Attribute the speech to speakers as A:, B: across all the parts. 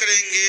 A: करेंगे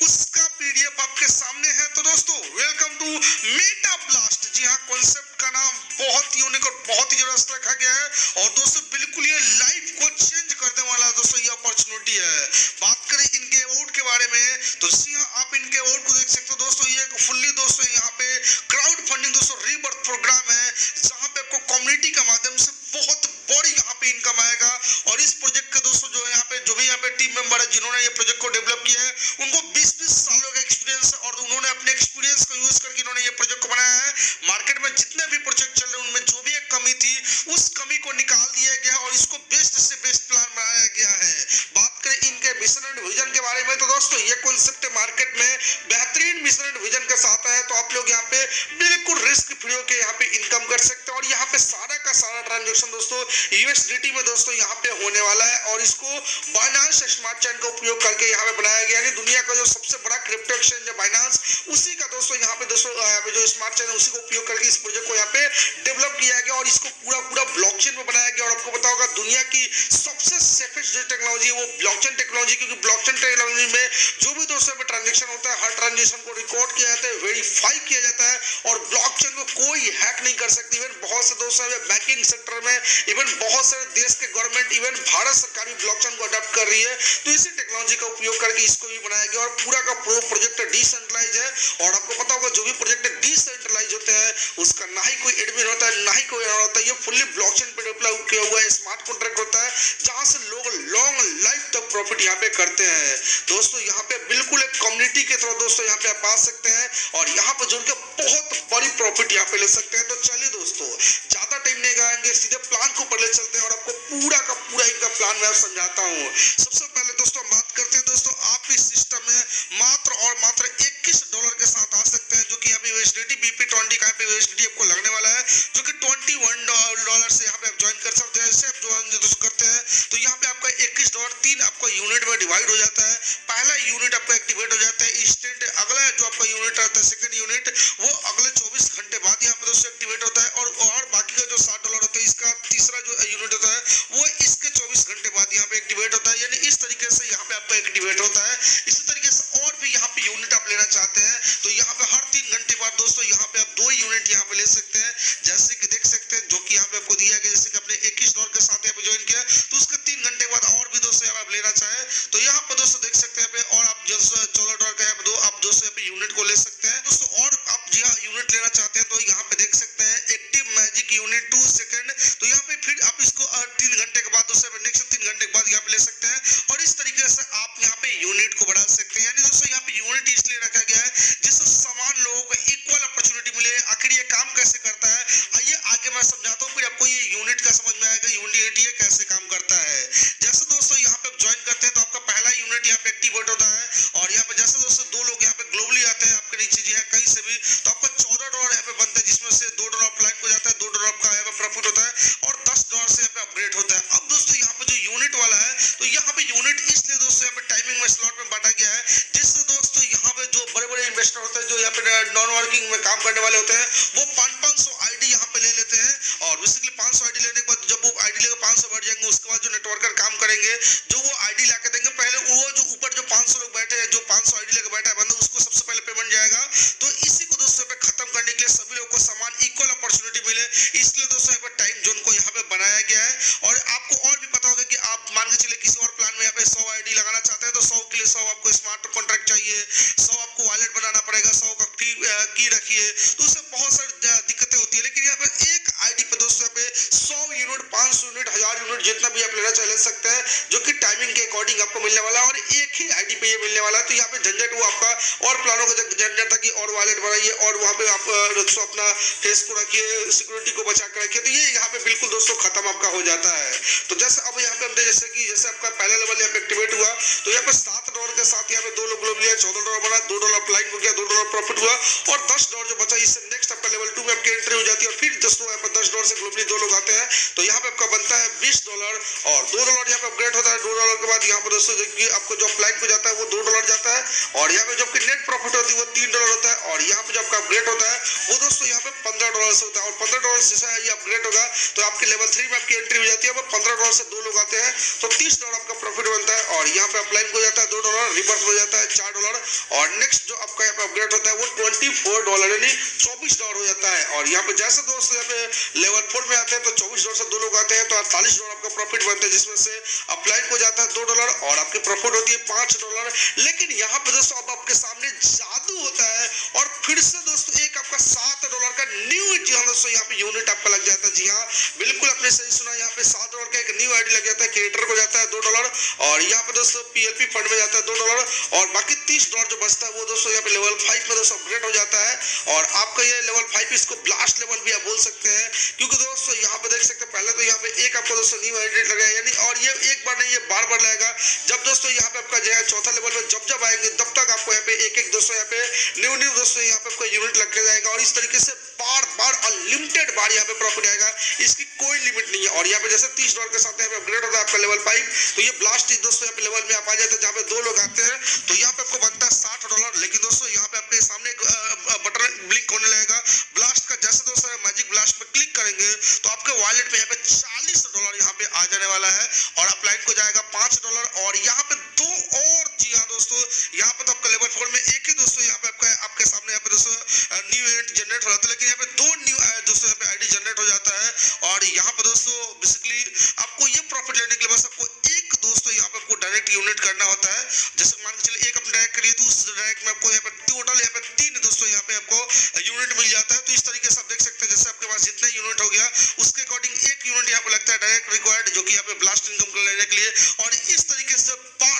A: उसका पीडीएफ आपके सामने है। तो दोस्तों वेलकम टू मेटा ब्लास्ट। जी हाँ, कॉन्सेप्ट का नाम बहुत यूनिक और बहुत ही जबरदस्त रखा गया है और दोस्तों बिल्कुल ये लाइफ को चेंज करने वाला दोस्तों ये अपॉर्चुनिटी है। बात करें इनके अवार्ड के बारे में तो जी हाँ, आप इनके अवार्ड को देख सकते हो दोस्तों। ये फुल्ली दोस्तों यहाँ पे क्राउड फंडिंग दोस्तों रीबर्थ प्रोग्राम है, जहाँ पे आपको कम्युनिटी के माध्यम से बहुत बड़ी यहाँ पे इनकम आएगा। और इस प्रोजेक्ट के दोस्तों जो यहाँ पे टीम मेंबर है जिन्होंने ये प्रोजेक्ट को डेवलप किया है, उनको 20-20 सालों का एक्सपीरियंस है और उन्होंने अपने एक्सपीरियंस को यूज करके इन्होंने ये प्रोजेक्ट को बनाया है। मार्केट में जितने भी प्रोजेक्ट चल रहे हैं उनमें जो भी एक कमी थी उस कमी को निकाल दिया गया और इसको बेस्ट से बेस्ट प्लान बनाया गया है। बात करें इनके मिशन एंड विजन के बारे में तो दोस्तों ये कॉन्सेप्ट मार्केट में बेहतरीन मिशन एंड विजन के साथ है। तो आप लोग यहाँ पे बिल्कुल रिस्क फ्री होकर यहाँ पे इनकम कर सकते हैं और यहाँ पे सारा का सारा ट्रांजेक्शन दोस्तों यूएसडीटी में दोस्तों यहाँ पे होने वाला है और इसको बाइनेंस स्मार्ट चेन का उपयोग करके यहाँ पे बनाया गया है। दुनिया का जो सबसे बड़ा क्रिप्टो एक्सचेंज है बाइनेंस, उसी का दोस्तों यहाँ पे जो स्मार्ट चेन है उसी को उपयोग करके इस प्रोजेक्ट को यहाँ पे डेवलप किया गया और इसको पूरा ब्लॉकचेन में बनाया गया। और आपको पता होगा दुनिया की सबसे सेफेस्ट जो टेक्नोलॉजी है वो ब्लॉकचेन टेक्नोलॉजी, क्योंकि ब्लॉकचेन टेक्नोलॉजी में जो भी दोस्तों पे ट्रांजेक्शन होता है हर ट्रांजेक्शन को रिकॉर्ड किया जाता है, वेरीफाई किया जाता है और ब्लॉकचेन को कोई हैक नहीं कर सकती। इवन बहुत से दोस्तों बैंकिंग सेक्टर में, इवन बहुत सारे देश के गवर्नमेंट, इवन भारत सरकार भी ब्लॉकचेन को अडॉप्ट कर रही है। तो इसी टेक्नोलॉजी का उपयोग करके इसको भी बनाया गया और पूरा का पूरा प्रोजेक्ट डिसेंट्रलाइज है। और आपको पता होगा जो भी प्रोजेक्ट डिसेंट्रलाइज होते हैं उसका ना ही कोई एडमिन होता है ना ही कोई होता है, ये फुल्ली ब्लॉकचेन पे डेवलप किया हुआ है। स्मार्ट कॉन्ट्रैक्ट होता है जहां से लोग लॉन्ग लाइफ तक प्रॉफिट यहाँ पे करते हैं। दोस्तों यहाँ पे बिल्कुल एक कम्युनिटी के तरह दोस्तों यहाँ पे आप आ सकते हैं और यहाँ पे जुड़ के बहुत बड़ी प्रॉफिट यहाँ पे ले सकते हैं। तो चलिए दोस्तों ज्यादा टाइम नहीं लगाएंगे, सीधे प्लान को ऊपर ले चलते हैं और आपको पूरा का पूरा इनका प्लान मैं समझाता हूँ। सबसे पहले दोस्तों बात करते हैं दोस्तों, आप इस सिस्टम में मात्र और मात्र $21 के साथ आ सकते हैं, जो कि यहाँ पे यूएसडीटी BP20 का यहाँ पे यूएसडीटी आपको लगने वाला है, जो कि $21 से यहाँ पे आप ज्वाइन कर सकते हैं। जैसे आप ज्वाइन करते हैं तो यहाँ पे आपका $21 3 आपका यूनिट में डिवाइड हो जाता है। पहला यूनिट आपका एक्टिवेट हो जाता है इंस्टेंट, अगला जो आपका यूनिट रहता है सेकंड यूनिट वो अगले 24 घंटे बाद यहाँ पे दोस्तों एक्टिवेट होता है और बाकी का जो $60 होता है इसका तीसरा जो यूनिट होता है वो इसके 24 घंटे बाद यहाँ पे एक्टिवेट होता है। यानी इस तरीके से यहाँ पे आपका एक्टिवेट होता है। इसी तरीके से और भी यहाँ पे यूनिट आप लेना चाहते हैं तो यहाँ पे हर 3 घंटे बाद दोस्तों यहाँ पे आप 2 यूनिट यहाँ पे ले सकते हैं, जैसे कि देख सकते हैं, जो कि यहाँ पे आपको दिया गया। जैसे कि आपने $21 के साथ यहाँ पे ज्वाइन किया तो उसके 3 घंटे बाद और भी दोस्तों यहाँ पे आप लेना चाहे तो यहाँ पे दोस्तों देख सकते हैं यहाँ पे और आप $14 का यहाँ पे आप दोस्तों यहाँ पे यूनिट को ले सकते हैं दोस्तों। और आप जहाँ यूनिट लेना चाहते हैं तो यहाँ पे देख सकते हैं एक्टिव मैजिक यूनिट 2 सेकंड, तो यहाँ पे फिर आप इसको 3 घंटे के बाद दोस्तों नेक्स्ट 3 घंटे के बाद यहाँ पे ले सकते हैं और इस तरीके से आप यहाँ पे यूनिट को बढ़ा सकते हैं। यानी दोस्तों यहाँ पे यूनिट इसलिए रखा गया है जिससे समान लोगों को इक्वल अपॉर्चुनिटी मिले। आखिर ये काम कैसे करता है आइए आगे मैं समझाता हूँ, फिर आपको ये यूनिट का समझ में आएगा यूनिट ये कैसे काम करता है। जैसे दोस्तों यहाँ पे ज्वाइन करते हैं तो आपका पहला यूनिट यहाँ पे एक्टिवेट होता है और यहाँ पे जैसे दोस्तों 2 लोग यहाँ पे ग्लोबली आते हैं आपके नीचे जी है कहीं से भी तो आपका $14 यहाँ पे बनता है, जिसमें से $2 क्लाइंट को जाता है, $2 आपका यहाँ पे प्रॉफिट होता है और $10 से यहाँ पे अपग्रेड होता है। अब दोस्तों यहाँ पे जो यूनिट वाला है तो यहाँ पे यूनिट इसलिए दोस्तों यहाँ पे टाइमिंग में स्लॉट में बांटा गया है, जिससे दोस्तों यहाँ पे जो बड़े बड़े इन्वेस्टर होते हैं जो यहाँ पे नॉन वर्किंग में काम करने वाले होते हैं वो 500 आईडी यहाँ पे ले लेते हैं और बेसिकली 500 आईडी लेने के बाद जब वो आईडी लेकर 500 बढ़ जाएंगे उसके बाद जो नेटवर्कर काम करेंगे जो वो आईडी लाके देंगे, पहले वो जो ऊपर जो 500 लोग बैठे हैं जो 500 आईडी लेकर बैठा है बंदा उसको सबसे पहले पेमेंट जाएगा। तो इसी को दोस्तों पे खत्म करने के लिए सभी लोगों को समान इक्वल अपॉर्चुनिटी मिले, इसलिए दोस्तों यहाँ पे टाइम जोन को यहाँ पे बनाया गया है। और आपको और भी पता होगा कि आप मान के चले किसी और प्लान में यहाँ पे 100 आईडी लगाना चाहते हैं तो 100 के लिए 100 आपको स्मार्ट कॉन्ट्रैक्ट चाहिए, 100 आपको वॉलेट बनाना पड़ेगा, 100 का की रखिए, तो उससे बहुत सारी दिक्कतें होती है। लेकिन यहाँ पे एक आईडी पे दोस्तों यहाँ पे 100 यूनिट 500 यूनिट 1000 यूनिट जितना भी आप लेना चाह ले सकते हैं, जो कि टाइमिंग के अकॉर्डिंग आपको मिलने वाला है और एक ही आईडी पे ये मिलने वाला है। तो यहाँ पे झंझट वो आपका और प्लानों का झंझट था कि और वॉलेट बनाइए और वहाँ पे आप दोस्तों अपना फेस को रखिए, सिक्योरिटी को बचा कर रखिए, तो ये यहाँ पे बिल्कुल दोस्तों खत्म आपका हो जाता है। तो जैसे अब यहाँ पे हमने जैसे आपका पहला लेवल यहाँ पे एक्टिवेट हुआ तो यहाँ पे $7 के साथ यहाँ पे 2 लोग लिया, $14 बना, $2 क्लाइंट को गया, $2 प्रॉफिट हुआ और $10 जो बचा इससे नेक्स्ट आपका लेवल 2 में आपकी एंट्री हो जाती है और फिर दोस्तों यहाँ पे $10 से ग्लोबली 2 लोग आते हैं तो यहाँ पे आपका बनता है $20 और $2 यहाँ पे अपग्रेड होता है। $2 के बाद यहाँ पे दोस्तों आपको जो क्लाइंट को जाता है वो $2 जाता है और यहाँ पे जो आपकी नेट प्रॉफिट होती है वो $3 होता है। और यहाँ पे जो आपका अपग्रेड होता है वो दोस्तों यहाँ पे $15 से होता है। और $15 जैसा ये अपग्रेड होगा तो आपके लेवल 3 में आपकी एंट्री हो जाती है। $15 से 2 लोग आते हैं तो $30 आपका प्रॉफिट बनता है। और यहाँ पे अपलाइन हो जाता है $2, रिबर्थ हो जाता है $4। और नेक्स्ट जो आपका यहाँ पे अपग्रेड होता है वो $24 यानी $24 हो जाता है। और यहाँ पे जैसे दोस्तों यहाँ पे लेवल 4 में आते हैं तो $24 से 2 लोग आते हैं तो $48 आपका प्रॉफिट बनता है, जिसमें से अपलाइन हो जाता है $2 और आपकी प्रॉफिट होती है $5। लेकिन यहाँ पे दोस्तों अब आपके सामने जादू होता है और फिर से दोस्तों एक आपका $7 का न्यू, जी हाँ दोस्तों यहाँ पे यूनिट आपका लग जाता है। जी हाँ बिल्कुल आपने सही सुना, यहाँ पे $7 का एक न्यू आईडी लग जाता है। क्रिएटर को जाता है $2 और यहाँ पे दोस्तों PLP फंड में जाता है $2 और बाकी $30 जो बचता है वो दोस्तों यहाँ पे लेवल 5 में दोस्तों अपग्रेड हो जाता है। और आपका ये लेवल 5 इसको ब्लास्ट लेवल भी आप बोल सकते हैं, क्योंकि दोस्तों यहाँ पे देख सकते हैं पहले तो यहाँ पे एक आपको दोस्तों न्यू आईडी लगा यानी, और ये एक बार नहीं ये बार बार लगेगा। जब दोस्तों यहाँ पे आपका जो है चौथा लेवल में जब आएंगे तब तक आपको यहाँ पे एक दोस्तों यहाँ पे न्यू दोस्तों यहाँ पे आपका यूनिट लग के जाएगा और इस तरीके से बार अनलिमिटेड बार यहाँ पे प्रॉफिट आएगा, इसकी कोई लिमिट नहीं है। और यहाँ पे जैसे $30 के साथ यहाँ पे अपग्रेड होता है आपका लेवल 5 तो ये ब्लास्ट दोस्तों यहाँ पे लेवल में आप आ जाते हैं जहाँ पे 2 लोग आते हैं तो यहाँ पे आपको बनता है $60। लेकिन दोस्तों यहाँ पे आपके सामने बटन ब्लिंक होने लगेगा ब्लास्ट का। जैसे दोस्तों मैजिक ब्लास्ट पे क्लिक करेंगे तो आपके वॉलेट में यहाँ पे $40 यहाँ पे आ जाने वाला है और अपलाइन को जाएगा $5 और यहाँ पे 2 और, जी हाँ दोस्तों यहाँ पे तो आपका लेवल 4 में एक ही दोस्तों यहाँ पे आपके सामने यहाँ पे दोस्तों न्यू इवेंट जनरेट हो जाता है, लेकिन यहाँ पे 2 न्यू दोस्तों यहाँ पे आईडी जनरेट हो जाता है। और यहाँ पे दोस्तों बेसिकली आपको ये प्रॉफिट लेने के लिए बस आपको एक दोस्तों यहाँ पे आपको डायरेक्ट यूनिट करना होता है। जैसे मान के चलिए एक अपने डायरेक्ट करिए तो उस डायरेक्ट में आपको यहाँ पे टोटल यहाँ पे 3 दोस्तों यहाँ पे आपको यूनिट मिल जाता है। तो इस तरीके से आप देख सकते हैं जैसे आपके पास जितना यूनिट हो गया उसके अकॉर्डिंग एक यूनिट यहाँ पे लगता है डायरेक्ट रिक्वायर्ड, जो कि यहाँ पे ब्लास्ट इनकम कर लेने के लिए। और इस तरीके से बार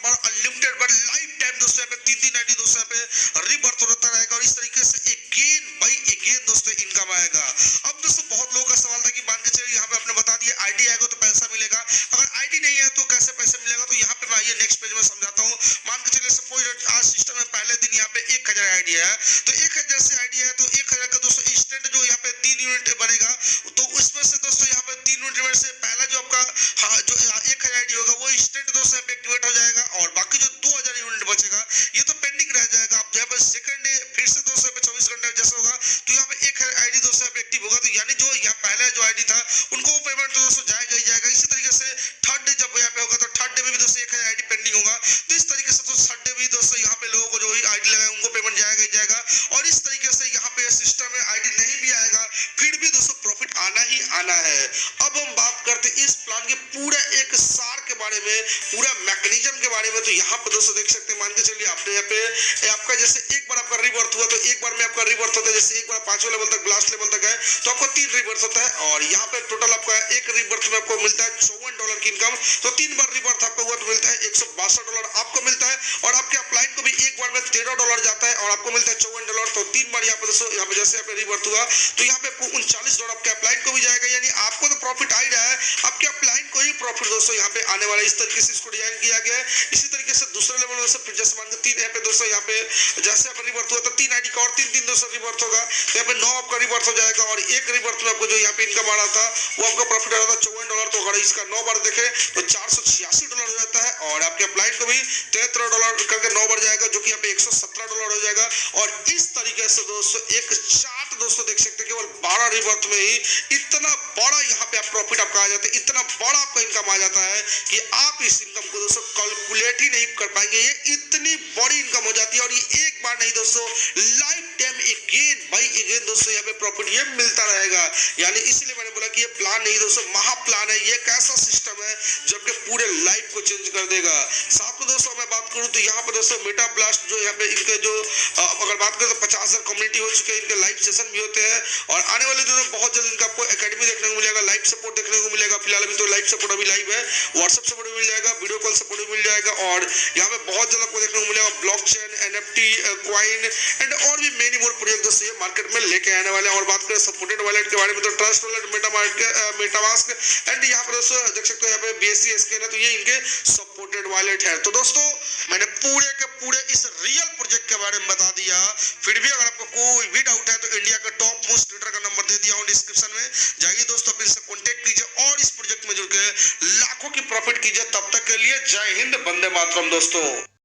A: अनलिमिटेड बार लाइफ टाइम दोस्तों यहाँ पे 3 आईडी दोस्तों यहाँ पे रीबर्थ होता रहेगा और इस तरीके से अगेन दोस्तों इनकम आएगा। अब दोस्तों बहुत लोगों का सवाल था कि मान के चलिए यहाँ पे आपने बता दिया आईडी आएगा तो पैसा मिलेगा, अगर आईडी नहीं है तो कैसे पैसे मिलेगा। तो यहाँ पे मैं आइए नेक्स्ट पेज में समझाता हूँ। मान के चलिए सपोज आज सिस्टम में पहले दिन यहाँ पे 1000 आईडी है तो 1000 से आईडी है तो 1000 का दोस्तों इंस्टेंट जो यहाँ पे 3 यूनिट बनेगा तो उसमें से दोस्तों यहाँ पे 3 यूनिट में से पहला जो आपका जो 1000 आईडी होगा वो इंस्टेंट दोस्तों यहाँ पे एक्टिवेट हो जाएगा और बाकी जो 2000 यूनिट बचेगा ये तो पेंडिंग रह जाएगा। आप यहाँ पे सेकंड डे फिर से दोस्तों 24 घंटे जैसा होगा तो यहाँ पे 1000 आईडी दोस्तों यहाँ पे एक्टिव होगा, तो यानी जो यहाँ पहले जो आईडी था उनको वो पेमेंट तो दोस्तों जाएगा ही जाएगा। इसी तरीके से थर्ड डे जब यहाँ पे होगा तो थर्ड डे में भी दोस्तों 1000 आईडी पेंडिंग होगा, तो इस तरीके से तो थर्ड डे भी दोस्तों यहाँ पे लोगों को जो आईडी लगाए उनको पेमेंट जाएगा ही जाएगा। और इस तरीके से यहाँ पे सिस्टम में आईडी नहीं भी आएगा फिर भी दोस्तों प्रॉफिट आना ही आना है। अब हम बात करते हैं इस प्लान के पूरा एक सार के बारे में, पूरा मैकेनिज्म के बारे में। तो यहाँ पे दोस्तों देख सकते हैं मान के चलिए आपने यहाँ पे आपका जैसे एक बार आपका रीबर्थ हुआ तो एक बार में आपका रीबर्थ होता है, जैसे एक बार 5वें लेवल तक ब्लास्ट लेवल तक है तो आपको 3 रीबर्थ होता है और यहाँ पे टोटल आपका एक रीबर्थ में आपको मिलता है $54 की इनकम। तो 3 बार रीबर्थ आपका हुआ तो मिलता है $162 आपको मिलता है और आपके अपलाइन को भी एक बार में $13 जाता है और आपको मिलता है $54। तो 3 बार यहाँ पे दोस्तों यहाँ पे जैसे यहाँ पे रीबर्थ हुआ तो यहाँ पे आपको $39 आपके अपलाइन को भी जाएगा, यानी आपको तो प्रॉफिट आ ही रहा है, आपके अपलाइन को ही प्रॉफिट दोस्तों यहाँ पे आने वाला है। इस तरीके से इसको डिजाइन किया गया है। इसी तरीके से दूसरे लेवल में से जैसे मान के 3 यहाँ पे दोस्तों यहाँ पे जैसे यहाँ पे रीबर्थ हुआ तो 3 आईडी का और 3 दोस्तों रीबर्थ होगा तो यहाँ पे 9 आपका रीबर्थ हो जाएगा और एक रीबर्थ में आपको जो यहाँ पे इनकम आ रहा था वो आपका प्रॉफिट आ रहा था $54। तो अगर इसका 9 बार देखे तो $486 हो जाता है और आपके अपलाइन को भी $73 करके 9 बार जाएगा जो कि यहाँ पे $117 हो जाएगा। और इस तरीके से दोस्तों एक चार्ट दोस्तों देख सकते हैं केवल 12 रीबर्थ में ही इतना बड़ा यहाँ पे आप प्रॉफिट आपका आ जाता है, इतना बड़ा आपका इनकम आ जाता है कि आप इस इनकम को दोस्तों कैलकुलेट ही नहीं कर पाएंगे। ये इतनी बड़ी इनकम हो जाती है और ये एक बार नहीं दोस्तों लाइफ टाइम अगेन दोस्तों यहाँ पे प्रॉफिट ये मिलता रहेगा। यानी इसलिए मैंने बोला कि ये प्लान नहीं दोस्तों महा प्लान है, ये एक ऐसा सिस्टम है जो आपके पूरे लाइफ को चेंज कर देगा। साथ में दोस्तों मैं बात करूं तो यहाँ पर दोस्तों मेटा ब्लास्ट जो यहाँ पे इनके जो अगर बात करें तो 50,000 कम्युनिटी हो चुके हैं, इनके लाइव सेशन भी होते हैं और आने वाले दिनों में बहुत जल्द इनका आपको एकेडमी देखने को मिलेगा, लाइव सपोर्ट देखने को मिलेगा। फिलहाल अभी तो लाइव सपोर्ट अभी लाइव है, व्हाट्सएप सपोर्ट भी मिल जाएगा, वीडियो कॉल सपोर्ट भी मिल जाएगा और यहाँ पे बहुत जल्द आपको देखने को मिलेगा ब्लॉकचेन, NFT, कॉइन एंड और भी मेनी मोर प्रोजेक्ट दोस्तों ये मार्केट में लेके आने वाले हैं। और बात करें सपोर्टेड वॉलेट के बारे में तो ट्रस्ट वॉलेट, मेटामास्क एंड यहाँ पर दोस्तों देख सकते हो यहाँ पे BSC स्कैन है तो ये इनके सपोर्टेड वॉलेट है। तो दोस्तों मैंने पूरे के पूरे इस रियल प्रोजेक्ट के बारे में बता दिया, फिर भी अगर आपको कोई भी डाउट है तो इंडिया का टॉप मोस्ट ट्रेडर का नंबर दे दिया हूं डिस्क्रिप्शन में, जाइए दोस्तों अपने से कांटेक्ट कीजिए और इस प्रोजेक्ट में जुड़ के लाखों की प्रॉफिट कीजिए। तब तक के लिए जय हिंद, वंदे मातरम दोस्तों।